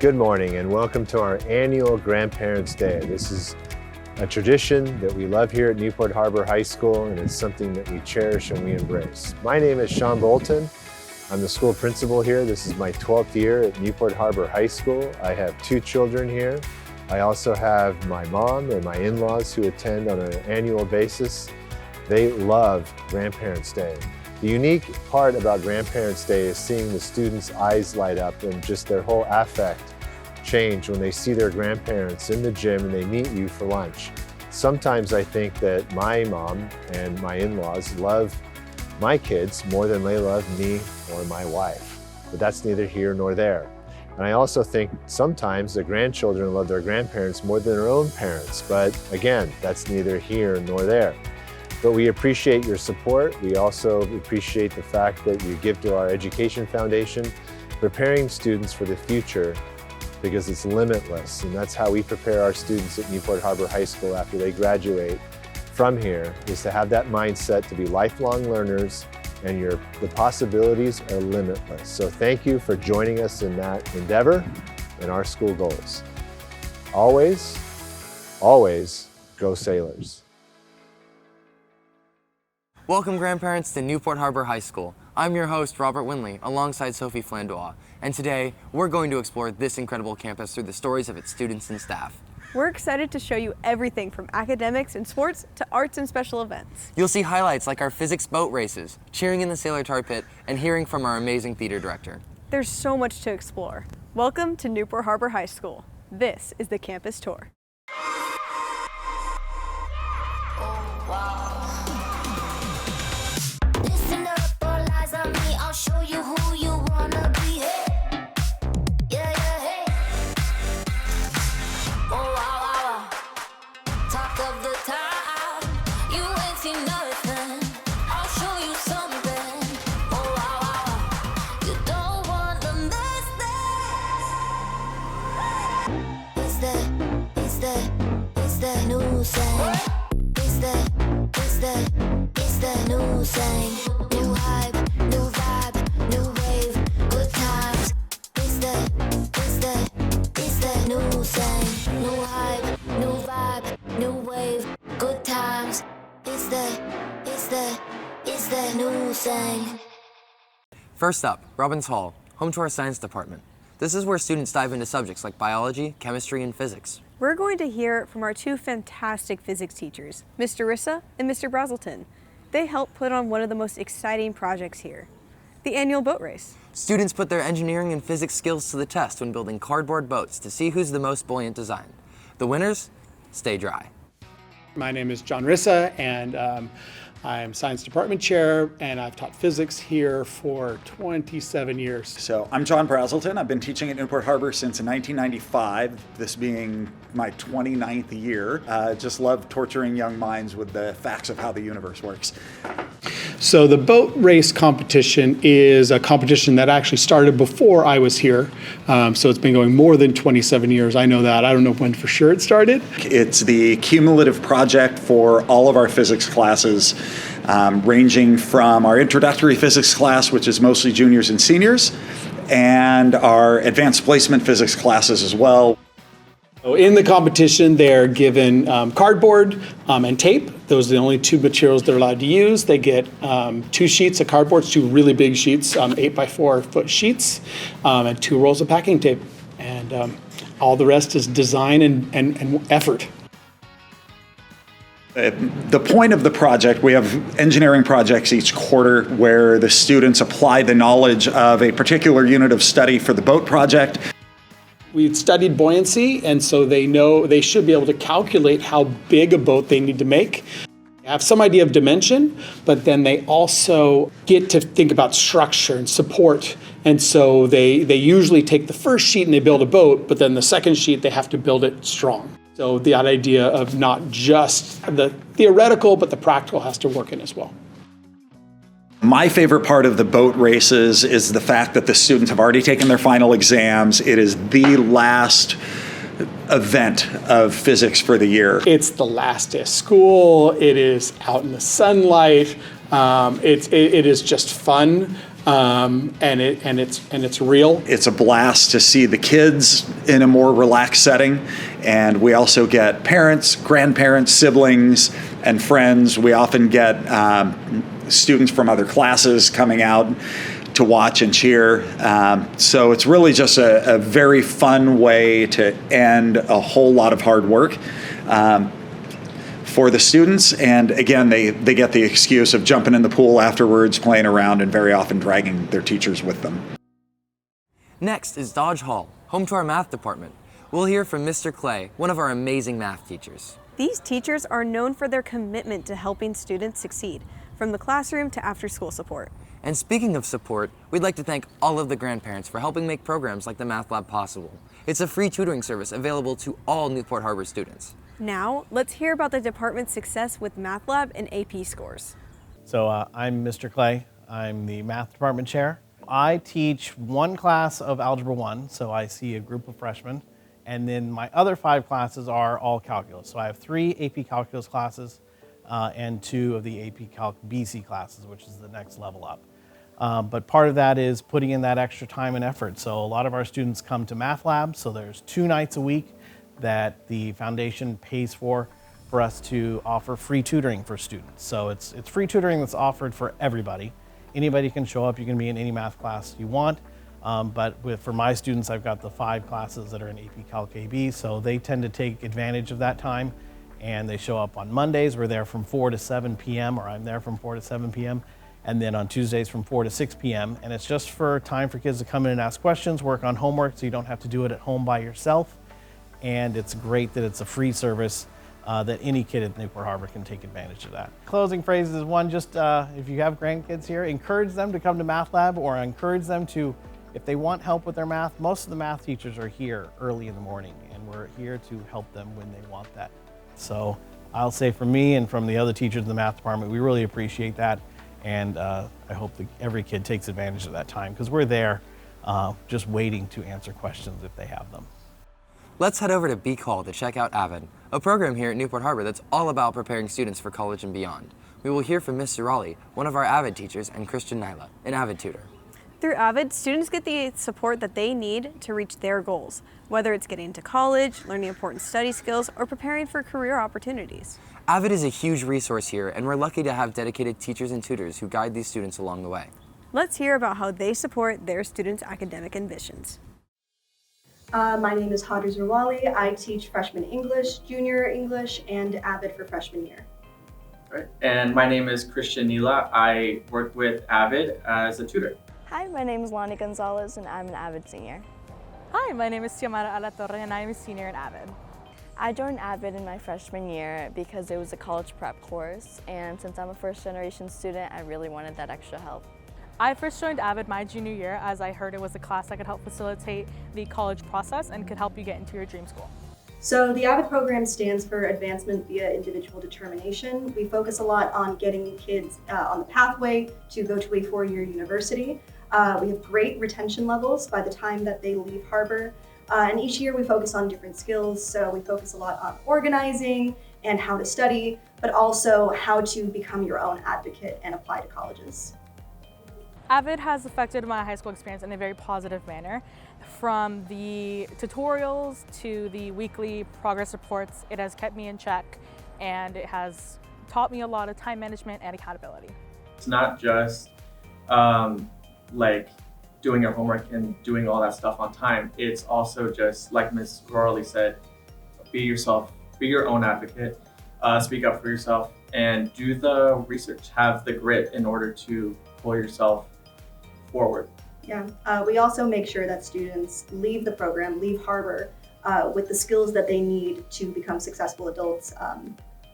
Good morning and welcome to our annual Grandparents' Day. This is a tradition that we love here at Newport Harbor High School, and it's something that we cherish and we embrace. My name is Sean Bolton. I'm the school principal here. This is my 12th year at Newport Harbor High School. I have 2 children here. I also have my mom and my in-laws who attend on an annual basis. They love Grandparents' Day. The unique part about Grandparents' Day is seeing the students' eyes light up and just their whole affect change when they see their grandparents in the gym and they meet you for lunch. Sometimes I think that my mom and my in-laws love my kids more than they love me or my wife, but that's neither here nor there. And I also think sometimes the grandchildren love their grandparents more than their own parents, but again, that's neither here nor there. But we appreciate your support. We also appreciate the fact that you give to our education foundation, preparing students for the future because it's limitless. And that's how we prepare our students at Newport Harbor High School after they graduate from here, is to have that mindset to be lifelong learners, and the possibilities are limitless. So thank you for joining us in that endeavor and our school goals. Always, always go Sailors. Welcome, grandparents, to Newport Harbor High School. I'm your host, Robert Winley, alongside Sophie Flandois, and today we're going to explore this incredible campus through the stories of its students and staff. We're excited to show you everything from academics and sports to arts and special events. You'll see highlights like our physics boat races, cheering in the Sailor Tar Pit, and hearing from our amazing theater director. There's so much to explore. Welcome to Newport Harbor High School. This is the campus tour. I'll show you who you wanna be. Hey. Yeah, hey. Oh, wow. Talk of the town. You ain't seen nothing. I'll show you something. Oh, wow. You don't wanna miss this. It's the new sound. It's the new sound. New hype, new vibe, new wave, good times. It's the new sound. New hype, new vibe, new wave, good times. It's the new sound. First up, Robbins Hall, home to our science department. This is where students dive into subjects like biology, chemistry, and physics. We're going to hear from our 2 fantastic physics teachers, Mr. Rissa and Mr. Brazelton. They helped put on one of the most exciting projects here, the annual boat race. Students put their engineering and physics skills to the test when building cardboard boats to see who's the most buoyant design. The winners stay dry. My name is John Rissa, and I'm science department chair, and I've taught physics here for 27 years. So I'm John Brazelton. I've been teaching at Newport Harbor since 1995, this being my 29th year. Just love torturing young minds with the facts of how the universe works. So the boat race competition is a competition that actually started before I was here. So it's been going more than 27 years. I know that. I don't know when for sure it started. It's the cumulative project for all of our physics classes, ranging from our introductory physics class, which is mostly juniors and seniors, and our advanced placement physics classes as well. So in the competition, they're given cardboard and tape. Those are the only 2 materials they're allowed to use. They get 2 sheets of cardboard, 2 really big sheets, 8 by 4 foot sheets, and 2 rolls of packing tape. And all the rest is design and effort. The point of the project, we have engineering projects each quarter where the students apply the knowledge of a particular unit of study for the boat project. We've studied buoyancy, and so they know they should be able to calculate how big a boat they need to make. They have some idea of dimension, but then they also get to think about structure and support. And so they usually take the first sheet and they build a boat, but then the second sheet they have to build it strong. So the idea of not just the theoretical, but the practical has to work in as well. My favorite part of the boat races is the fact that the students have already taken their final exams. It is the last event of physics for the year. It's the last day of school. It is out in the sunlight. It is just fun. and it's real. It's a blast to see the kids in a more relaxed setting, and we also get parents, grandparents, siblings, and friends. We often get students from other classes coming out to watch and cheer. So it's really just a very fun way to end a whole lot of hard work for the students. And again, they get the excuse of jumping in the pool afterwards, playing around, and very often dragging their teachers with them. Next is Dodge Hall, home to our math department. We'll hear from Mr. Clay, one of our amazing math teachers. These teachers are known for their commitment to helping students succeed, from the classroom to after-school support. And speaking of support, we'd like to thank all of the grandparents for helping make programs like the Math Lab possible. It's a free tutoring service available to all Newport Harbor students. Now, let's hear about the department's success with Math Lab and AP scores. So I'm Mr. Clay. I'm the math department chair. I teach one class of Algebra 1, so I see a group of freshmen, and then my other 5 classes are all calculus. So I have 3 AP calculus classes and 2 of the AP Calc BC classes, which is the next level up. But part of that is putting in that extra time and effort. So a lot of our students come to Math Lab, so there's 2 nights a week that the foundation pays for us to offer free tutoring for students. So it's free tutoring that's offered for everybody. Anybody can show up, you can be in any math class you want. But for my students, I've got the 5 classes that are in AP Calc AB, so they tend to take advantage of that time, and they show up on Mondays. We're there from 4 to 7 p.m., or I'm there from 4 to 7 p.m., and then on Tuesdays from 4 to 6 p.m. And it's just for time for kids to come in and ask questions, work on homework, so you don't have to do it at home by yourself. And it's great that it's a free service that any kid at Newport Harbor can take advantage of that. Closing phrases is one, just if you have grandkids here, encourage them to come to Math Lab, or encourage them to, if they want help with their math. Most of the math teachers are here early in the morning, and we're here to help them when they want that. So I'll say from me and from the other teachers in the math department, we really appreciate that. And I hope that every kid takes advantage of that time, because we're there just waiting to answer questions if they have them. Let's head over to Beak Hall to check out AVID, a program here at Newport Harbor that's all about preparing students for college and beyond. We will hear from Mr. Raleigh, one of our AVID teachers, and Christian Nyla, an AVID tutor. Through AVID, students get the support that they need to reach their goals, whether it's getting into college, learning important study skills, or preparing for career opportunities. AVID is a huge resource here, and we're lucky to have dedicated teachers and tutors who guide these students along the way. Let's hear about how they support their students' academic ambitions. My name is Hadra Zerwali. I teach freshman English, junior English, and AVID for freshman year. Right. And my name is Christian Nyla. I work with AVID as a tutor. Hi, my name is Lonnie Gonzalez, and I'm an AVID senior. Hi, my name is Xiomara Alatorre, and I'm a senior in AVID. I joined AVID in my freshman year because it was a college prep course, and since I'm a first-generation student, I really wanted that extra help. I first joined AVID my junior year as I heard it was a class that could help facilitate the college process and could help you get into your dream school. So the AVID program stands for Advancement via Individual Determination. We focus a lot on getting kids on the pathway to go to a 4-year university. We have great retention levels by the time that they leave Harbor. And each year we focus on different skills. So we focus a lot on organizing and how to study, but also how to become your own advocate and apply to colleges. AVID has affected my high school experience in a very positive manner. From the tutorials to the weekly progress reports, it has kept me in check, and it has taught me a lot of time management and accountability. It's not just like doing your homework and doing all that stuff on time. It's also just, like Ms. Rorley said, be yourself, be your own advocate, speak up for yourself, and do the research, have the grit in order to pull yourself forward. Yeah, we also make sure that students leave the program, leave Harbor, with the skills that they need to become successful adults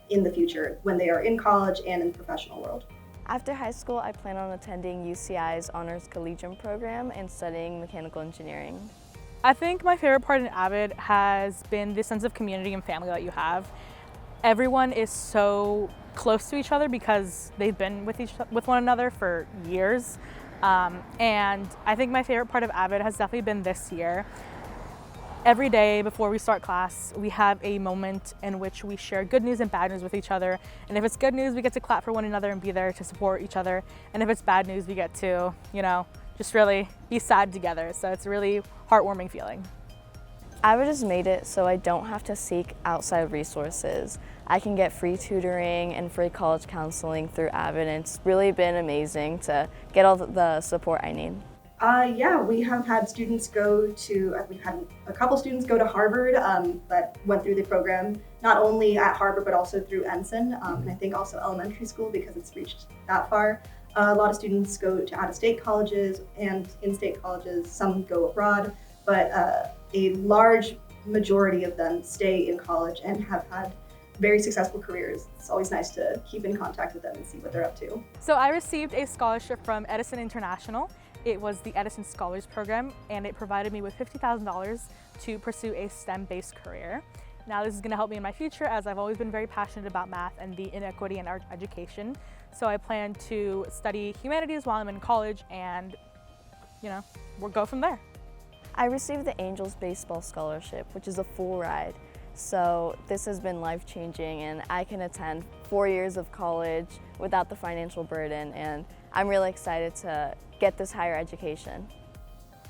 in the future when they are in college and in the professional world. After high school, I plan on attending UCI's Honors Collegium program and studying mechanical engineering. I think my favorite part in AVID has been the sense of community and family that you have. Everyone is so close to each other because they've been with one another for years. And I think my favorite part of AVID has definitely been this year. Every day before we start class, we have a moment in which we share good news and bad news with each other. And if it's good news, we get to clap for one another and be there to support each other. And if it's bad news, we get to, just really be sad together. So it's a really heartwarming feeling. AVID has made it so I don't have to seek outside resources. I can get free tutoring and free college counseling through AVID, and it's really been amazing to get all the support I need. Yeah, we have had students we've had a couple students go to Harvard that went through the program, not only at Harvard, but also through Ensign, and I think also elementary school because it's reached that far. A lot of students go to out-of-state colleges and in-state colleges, some go abroad, but a large majority of them stay in college and have had very successful careers. It's always nice to keep in contact with them and see what they're up to. So I received a scholarship from Edison International. It was the Edison Scholars Program, and it provided me with $50,000 to pursue a STEM-based career. Now this is going to help me in my future, as I've always been very passionate about math and the inequity in our education. So I plan to study humanities while I'm in college, and we'll go from there. I received the Angels Baseball Scholarship, which is a full ride. So this has been life-changing, and I can attend 4 years of college without the financial burden, and I'm really excited to get this higher education.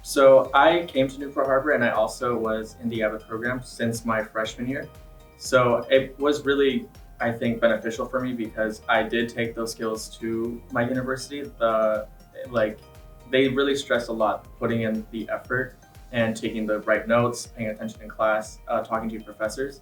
So I came to Newport Harbor, and I also was in the AVID program since my freshman year. So it was really, I think, beneficial for me because I did take those skills to my university. They really stressed a lot, putting in the effort and taking the right notes, paying attention in class, talking to your professors,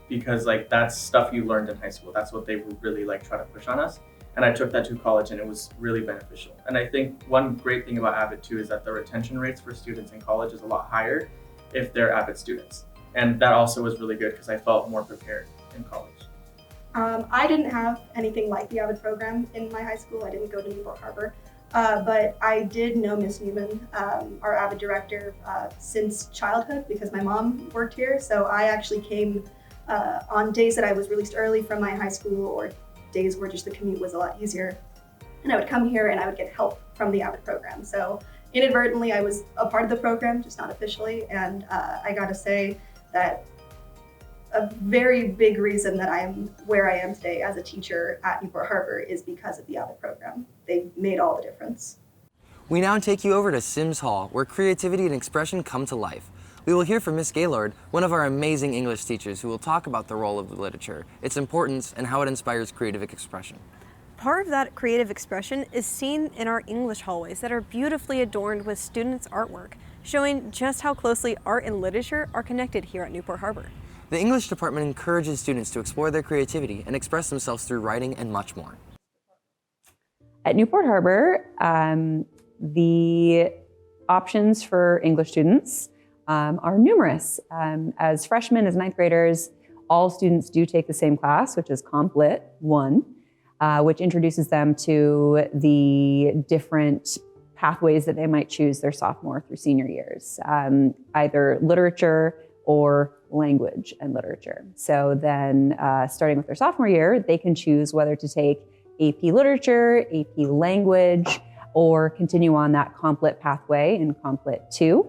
because that's stuff you learned in high school. That's what they would really try to push on us. And I took that to college, and it was really beneficial. And I think one great thing about AVID too is that the retention rates for students in college is a lot higher if they're AVID students. And that also was really good because I felt more prepared in college. I didn't have anything like the AVID program in my high school. I didn't go to Newport Harbor. But I did know Miss Newman, our AVID director, since childhood because my mom worked here. So I actually came on days that I was released early from my high school or days where just the commute was a lot easier. And I would come here and I would get help from the AVID program. So inadvertently, I was a part of the program, just not officially. And I gotta say that a very big reason that I'm where I am today as a teacher at Newport Harbor is because of the AVID program. They made all the difference. We now take you over to Sims Hall, where creativity and expression come to life. We will hear from Miss Gaylord, one of our amazing English teachers, who will talk about the role of the literature, its importance, and how it inspires creative expression. Part of that creative expression is seen in our English hallways that are beautifully adorned with students' artwork, showing just how closely art and literature are connected here at Newport Harbor. The English department encourages students to explore their creativity and express themselves through writing and much more. At Newport Harbor, the options for English students are numerous. As freshmen, as ninth graders, all students do take the same class, which is Comp Lit 1, which introduces them to the different pathways that they might choose their sophomore through senior years, either literature or language and literature. So then starting with their sophomore year, they can choose whether to take AP Literature, AP Language, or continue on that Comp Lit pathway in Comp Lit 2.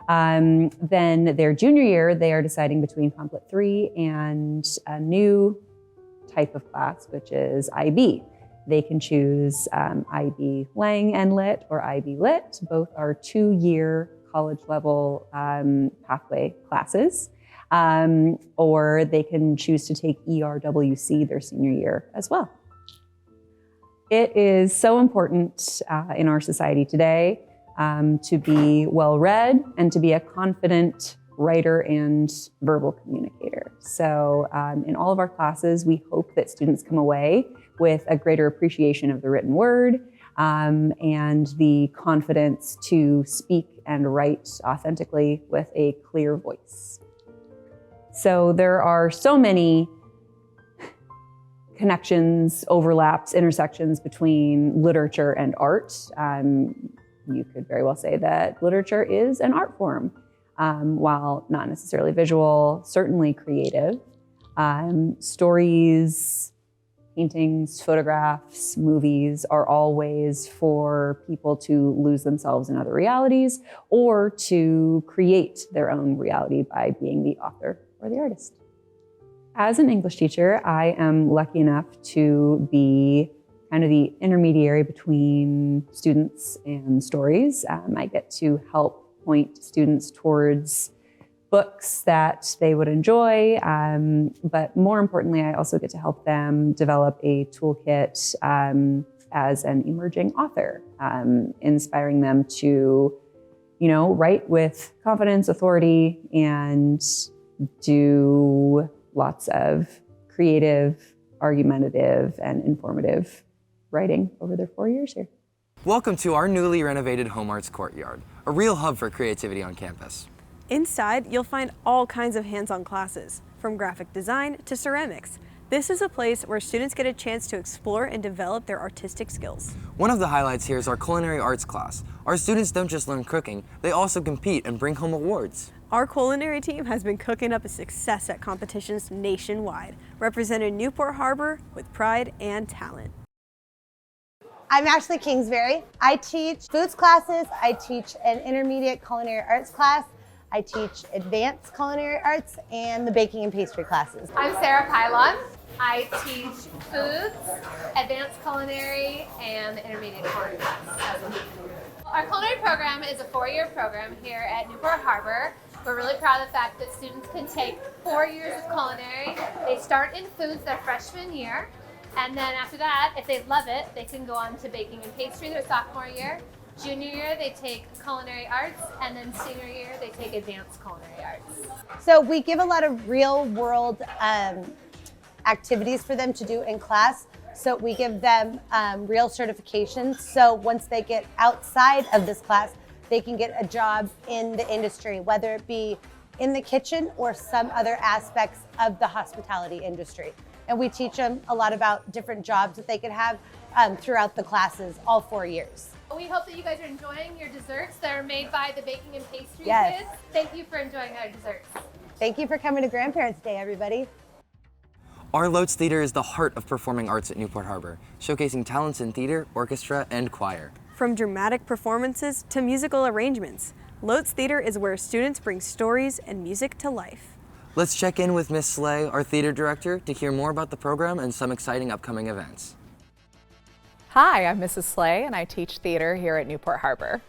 Then their junior year, they are deciding between Comp Lit 3 and a new type of class, which is IB. They can choose IB Lang and Lit or IB Lit. Both are 2-year college level pathway classes. Or they can choose to take ERWC their senior year as well. It is so important in our society today to be well-read and to be a confident writer and verbal communicator. So in all of our classes, we hope that students come away with a greater appreciation of the written word and the confidence to speak and write authentically with a clear voice. So there are so many connections, overlaps, intersections between literature and art. You could very well say that literature is an art form, while not necessarily visual, certainly creative. Stories paintings, photographs, movies are all ways for people to lose themselves in other realities or to create their own reality by being the author or the artist. As an English teacher, I am lucky enough to be kind of the intermediary between students and stories. I get to help point students towards books that they would enjoy, but more importantly, I also get to help them develop a toolkit as an emerging author, inspiring them to, write with confidence, authority, and do lots of creative, argumentative, and informative writing over their 4 years here. Welcome to our newly renovated Home Arts Courtyard, a real hub for creativity on campus. Inside, you'll find all kinds of hands-on classes, from graphic design to ceramics. This is a place where students get a chance to explore and develop their artistic skills. One of the highlights here is our Culinary Arts class. Our students don't just learn cooking, they also compete and bring home awards. Our culinary team has been cooking up a success at competitions nationwide, representing Newport Harbor with pride and talent. I'm Ashley Kingsbury. I teach foods classes, I teach an intermediate culinary arts class, I teach advanced culinary arts and the baking and pastry classes. I'm Sarah Pylon. I teach foods, advanced culinary, and the intermediate culinary class. Our culinary program is a 4-year program here at Newport Harbor. We're really proud of the fact that students can take 4 years of culinary. They start in foods their freshman year, and then after that, if they love it, they can go on to baking and pastry their sophomore year. Junior year, they take culinary arts, and then senior year, they take advanced culinary arts. So we give a lot of real world activities for them to do in class. So we give them real certifications. So once they get outside of this class, they can get a job in the industry, whether it be in the kitchen or some other aspects of the hospitality industry. And we teach them a lot about different jobs that they could have throughout the classes, all 4 years. We hope that you guys are enjoying your desserts that are made by the baking and pastry Yes. kids. Thank you for enjoying our desserts. Thank you for coming to Grandparents' Day, everybody. Our Lotes Theater is the heart of performing arts at Newport Harbor, showcasing talents in theater, orchestra, and choir. From dramatic performances to musical arrangements, Lotes Theater is where students bring stories and music to life. Let's check in with Miss Slay, our theater director, to hear more about the program and some exciting upcoming events. Hi, I'm Mrs. Slay and I teach theater here at Newport Harbor.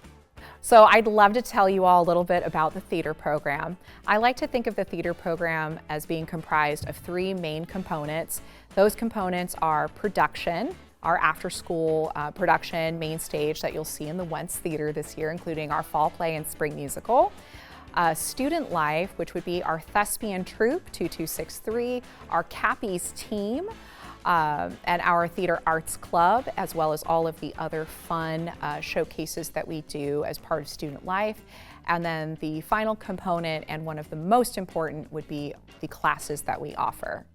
So I'd love to tell you all a little bit about the theater program. I like to think of the theater program as being comprised of 3 main components. Those components are production, our after-school production main stage that you'll see in the Wentz Theater this year, including our fall play and spring musical. Student life, which would be our thespian troupe, 2263, our Cappies team, and our theater arts club, as well as all of the other fun showcases that we do as part of student life. And then the final component, and one of the most important, would be the classes that we offer.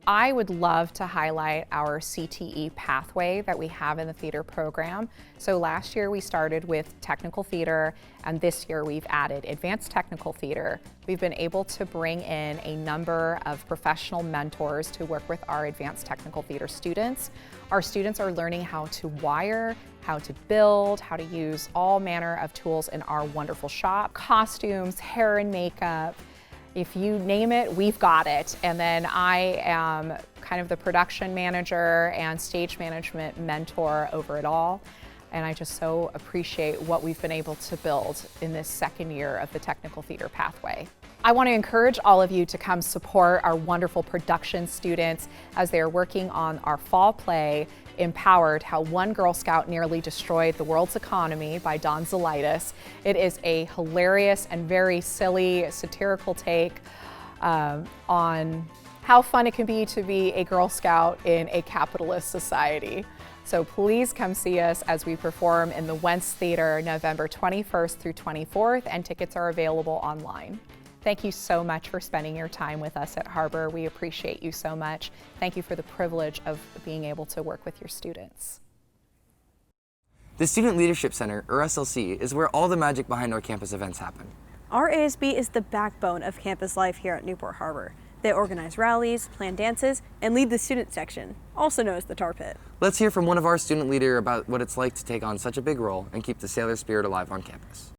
I would love to highlight our CTE pathway that we have in the theater program. So last year we started with technical theater, and this year we've added advanced technical theater. We've been able to bring in a number of professional mentors to work with our advanced technical theater students. Our students are learning how to wire, how to build, how to use all manner of tools in our wonderful shop. Costumes, hair and makeup, if you name it, we've got it. And then I am kind of the production manager and stage management mentor over it all. And I just so appreciate what we've been able to build in this second year of the technical theater pathway. I want to encourage all of you to come support our wonderful production students as they are working on our fall play, Empowered, How One Girl Scout Nearly Destroyed the World's Economy by Don Zelitis. It is a hilarious and very silly, satirical take on how fun it can be to be a Girl Scout in a capitalist society. So please come see us as we perform in the Wentz Theater November 21st through 24th, and tickets are available online. Thank you so much for spending your time with us at Harbor. We appreciate you so much. Thank you for the privilege of being able to work with your students. The Student Leadership Center, or SLC, is where all the magic behind our campus events happen. Our ASB is the backbone of campus life here at Newport Harbor. They organize rallies, plan dances, and lead the student section, also known as the Tar Pit. Let's hear from one of our student leaders about what it's like to take on such a big role and keep the sailor spirit alive on campus.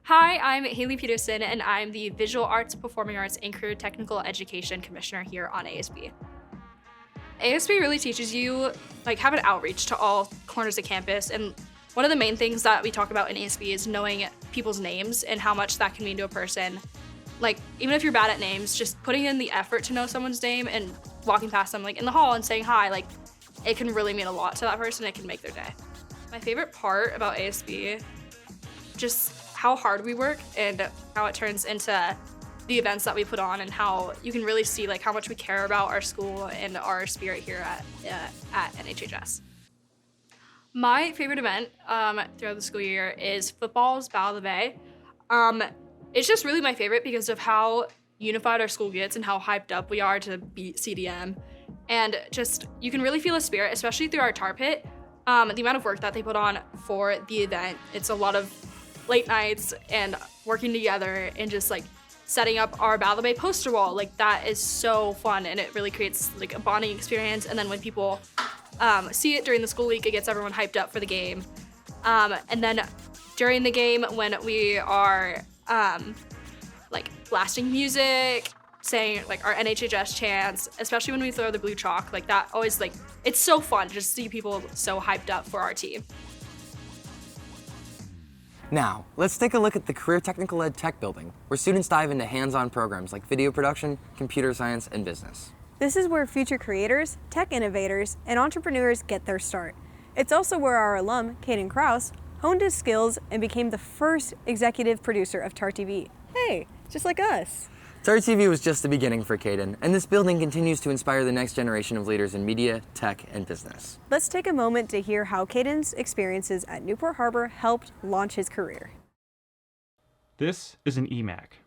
Hi, I'm Haley Peterson, and I'm the Visual Arts, Performing Arts, and Career Technical Education Commissioner here on ASB. ASB really teaches you, have an outreach to all corners of campus, and one of the main things that we talk about in ASB is knowing people's names and how much that can mean to a person. Even if you're bad at names, just putting in the effort to know someone's name and walking past them in the hall and saying hi, it can really mean a lot to that person. It can make their day. My favorite part about ASB, just how hard we work and how it turns into the events that we put on, and how you can really see how much we care about our school and our spirit here at NHHS. My favorite event throughout the school year is football's Battle of the Bay. It's just really my favorite because of how unified our school gets and how hyped up we are to beat CDM. And just, you can really feel a spirit, especially through our tar pit. The amount of work that they put on for the event, it's a lot of late nights and working together and just setting up our Battle of the Bay poster wall. That is so fun, and it really creates a bonding experience. And then when people see it during the school week, it gets everyone hyped up for the game. And then during the game, when we are blasting music, saying our NHHS chants, especially when we throw the blue chalk, that always it's so fun to just see people so hyped up for our team. Now, let's take a look at the Career Technical Ed Tech Building, where students dive into hands-on programs like video production, computer science, and business. This is where future creators, tech innovators, and entrepreneurs get their start. It's also where our alum, Caden Krause, honed his skills and became the first executive producer of TAR TV. Hey, just like us. TAR TV was just the beginning for Caden, and this building continues to inspire the next generation of leaders in media, tech, and business. Let's take a moment to hear how Caden's experiences at Newport Harbor helped launch his career. This is an eMac,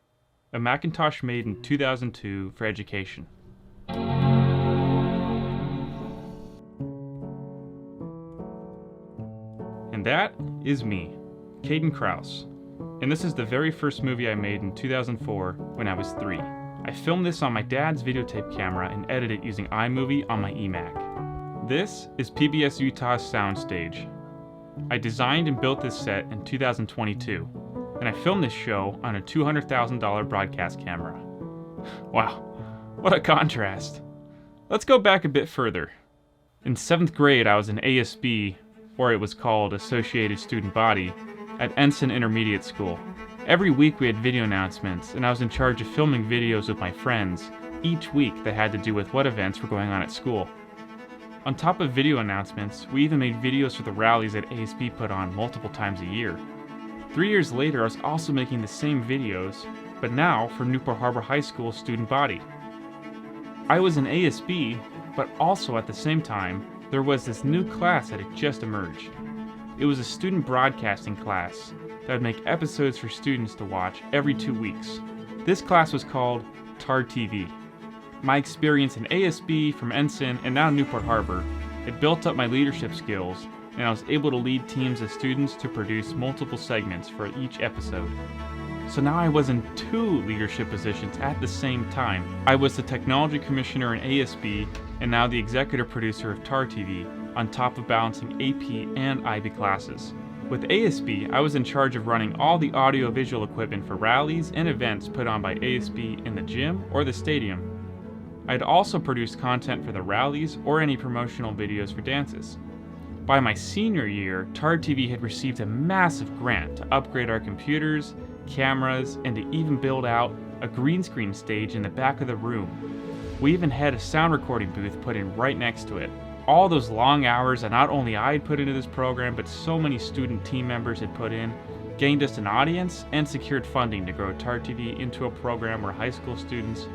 a Macintosh made in 2002 for education. And that is me, Caden Krause. And this is the very first movie I made in 2004 when I was 3. I filmed this on my dad's videotape camera and edited it using iMovie on my eMac. This is PBS Utah's soundstage. I designed and built this set in 2022, and I filmed this show on a $200,000 broadcast camera. Wow, what a contrast. Let's go back a bit further. In 7th grade, I was in ASB, or it was called Associated Student Body, at Ensign Intermediate School. Every week we had video announcements, and I was in charge of filming videos with my friends, each week that had to do with what events were going on at school. On top of video announcements, we even made videos for the rallies that ASB put on multiple times a year. 3 years later, I was also making the same videos, but now for Newport Harbor High School student body. I was in ASB, but also at the same time, there was this new class that had just emerged. It was a student broadcasting class that would make episodes for students to watch every 2 weeks. This class was called TAR TV. My experience in ASB, from Ensign, and now Newport Harbor, it built up my leadership skills, and I was able to lead teams of students to produce multiple segments for each episode. So now I was in 2 leadership positions at the same time. I was the technology commissioner in ASB, and now the executive producer of TAR TV, on top of balancing AP and IB classes. With ASB, I was in charge of running all the audio-visual equipment for rallies and events put on by ASB in the gym or the stadium. I'd also produced content for the rallies or any promotional videos for dances. By my senior year, TAR TV had received a massive grant to upgrade our computers, cameras, and to even build out a green screen stage in the back of the room. We even had a sound recording booth put in right next to it. All those long hours that not only I had put into this program, but so many student team members had put in, gained us an audience and secured funding to grow TAR TV into a program where high school students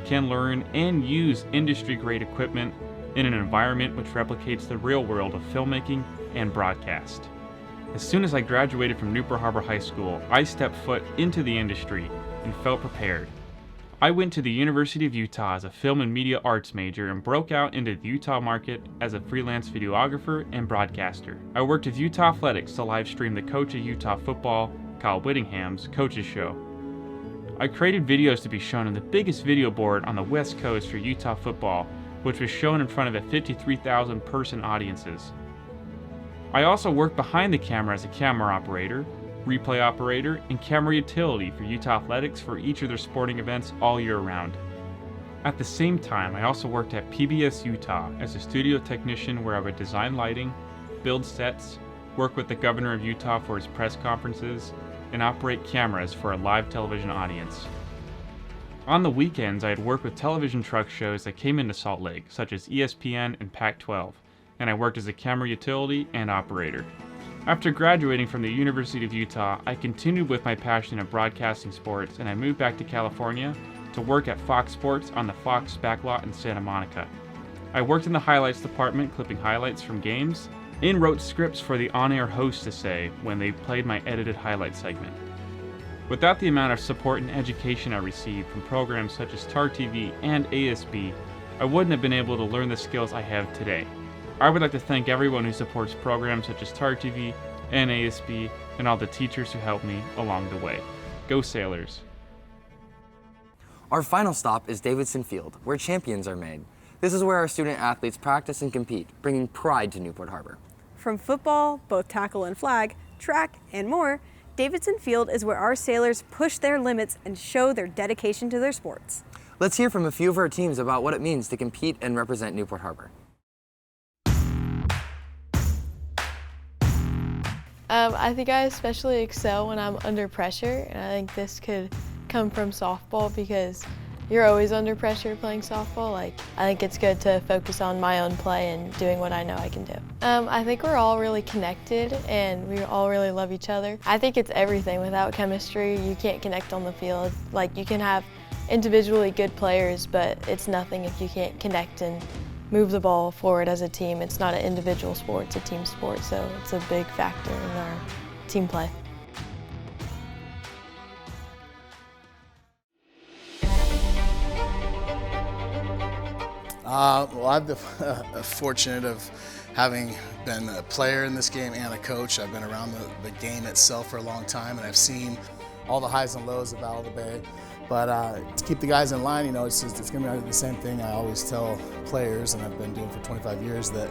can learn and use industry-grade equipment in an environment which replicates the real world of filmmaking and broadcast. As soon as I graduated from Newport Harbor High School, I stepped foot into the industry and felt prepared. I went to the University of Utah as a film and media arts major and broke out into the Utah market as a freelance videographer and broadcaster. I worked with Utah Athletics to live stream the coach of Utah football, Kyle Whittingham's Coach's Show. I created videos to be shown on the biggest video board on the West Coast for Utah football, which was shown in front of a 53,000 person audiences. I also worked behind the camera as a camera operator, replay operator, and camera utility for Utah Athletics for each of their sporting events all year round. At the same time, I also worked at PBS Utah as a studio technician where I would design lighting, build sets, work with the governor of Utah for his press conferences, and operate cameras for a live television audience. On the weekends, I had worked with television truck shows that came into Salt Lake, such as ESPN and Pac-12, and I worked as a camera utility and operator. After graduating from the University of Utah, I continued with my passion of broadcasting sports, and I moved back to California to work at Fox Sports on the Fox backlot in Santa Monica. I worked in the highlights department, clipping highlights from games, and wrote scripts for the on-air host to say when they played my edited highlight segment. Without the amount of support and education I received from programs such as TAR TV and ASB, I wouldn't have been able to learn the skills I have today. I would like to thank everyone who supports programs such as TAR TV and ASB, and all the teachers who helped me along the way. Go Sailors! Our final stop is Davidson Field, where champions are made. This is where our student athletes practice and compete, bringing pride to Newport Harbor. From football, both tackle and flag, track, and more, Davidson Field is where our sailors push their limits and show their dedication to their sports. Let's hear from a few of our teams about what it means to compete and represent Newport Harbor. I think I especially excel when I'm under pressure, and I think this could come from softball because you're always under pressure playing softball. I think it's good to focus on my own play and doing what I know I can do. I think we're all really connected and we all really love each other. I think it's everything. Without chemistry, you can't connect on the field. You can have individually good players, but it's nothing if you can't connect and move the ball forward as a team. It's not an individual sport, it's a team sport, so it's a big factor in our team play. Well, I've been fortunate of having been a player in this game and a coach. I've been around the game itself for a long time, and I've seen all the highs and lows of Battle of the Bay. But to keep the guys in line, it's going to be the same thing I always tell players, and I've been doing for 25 years, that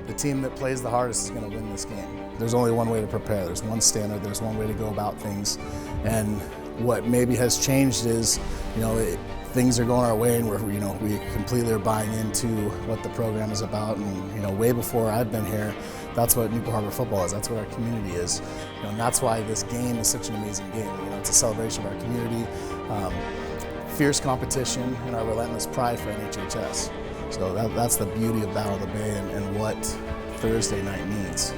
the team that plays the hardest is going to win this game. There's only one way to prepare. There's one standard. There's one way to go about things. And what maybe has changed is, things are going our way, and we completely are buying into what the program is about. And way before I've been here, that's what Newport Harbor football is. That's what our community is. And that's why this game is such an amazing game. It's a celebration of our community, fierce competition, and our relentless pride for NHHS. So that's the beauty of Battle of the Bay and what Thursday night means.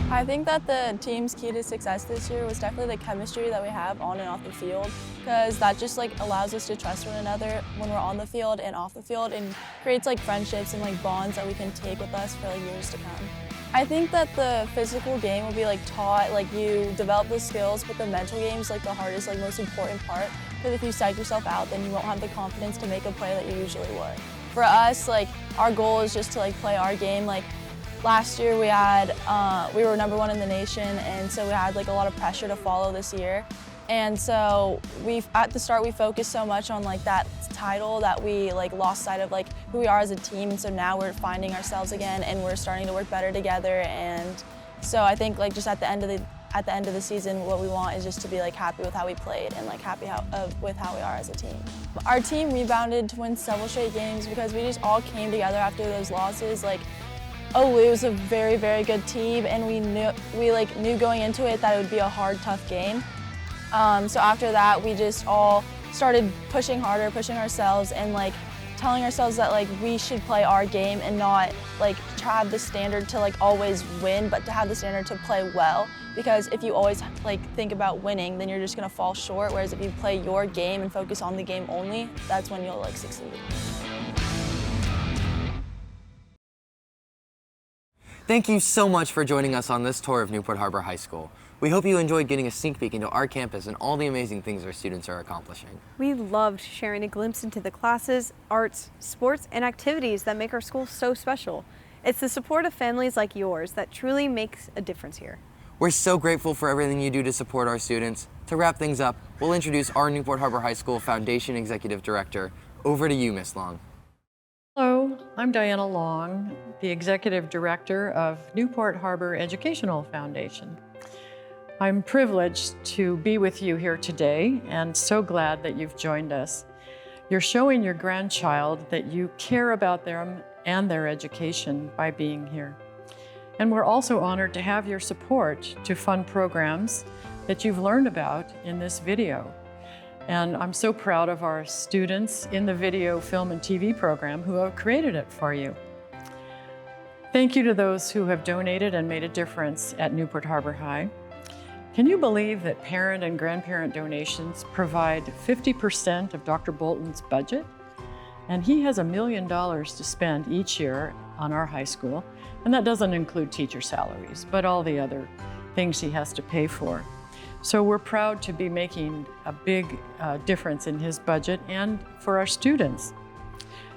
I think that the team's key to success this year was definitely the chemistry that we have on and off the field, because that just allows us to trust one another when we're on the field and off the field, and creates friendships and bonds that we can take with us for years to come. I think that the physical game will be taught, you develop the skills, but the mental game is the hardest, most important part, because if you psych yourself out, then you won't have the confidence to make a play that you usually would. For us, our goal is just to play our game. Last year we were #1 in the nation, and so we had a lot of pressure to follow this year. And so at the start we focused so much on that title that we lost sight of who we are as a team, and so now we're finding ourselves again and we're starting to work better together. And so I think just at the end of the season, what we want is just to be happy with how we played and happy with how we are as a team. Our team rebounded to win several straight games because we just all came together after those losses. Olu was a very, very good team, and we knew going into it that it would be a hard, tough game. So after that, we just all started pushing harder, pushing ourselves, and telling ourselves that we should play our game and not to have the standard to always win, but to have the standard to play well. Because if you always think about winning, then you're just gonna fall short. Whereas if you play your game and focus on the game only, that's when you'll succeed. Thank you so much for joining us on this tour of Newport Harbor High School. We hope you enjoyed getting a sneak peek into our campus and all the amazing things our students are accomplishing. We loved sharing a glimpse into the classes, arts, sports, and activities that make our school so special. It's the support of families like yours that truly makes a difference here. We're so grateful for everything you do to support our students. To wrap things up, we'll introduce our Newport Harbor High School Foundation Executive Director. Over to you, Ms. Long. Hello, I'm Diana Long, the Executive Director of Newport Harbor Educational Foundation. I'm privileged to be with you here today and so glad that you've joined us. You're showing your grandchild that you care about them and their education by being here. And we're also honored to have your support to fund programs that you've learned about in this video. And I'm so proud of our students in the video, film, and TV program who have created it for you. Thank you to those who have donated and made a difference at Newport Harbor High. Can you believe that parent and grandparent donations provide 50% of Dr. Bolton's budget? And he has $1 million to spend each year on our high school. And that doesn't include teacher salaries, but all the other things he has to pay for. So we're proud to be making a big difference in his budget and for our students.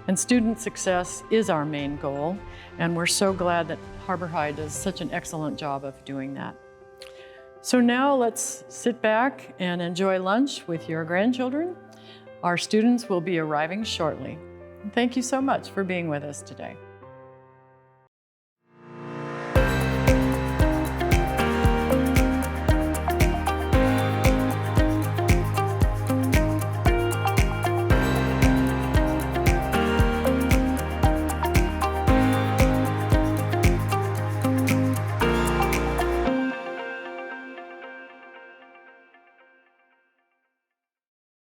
And student success is our main goal, and we're so glad that Harbor High does such an excellent job of doing that. So now let's sit back and enjoy lunch with your grandchildren. Our students will be arriving shortly. Thank you so much for being with us today.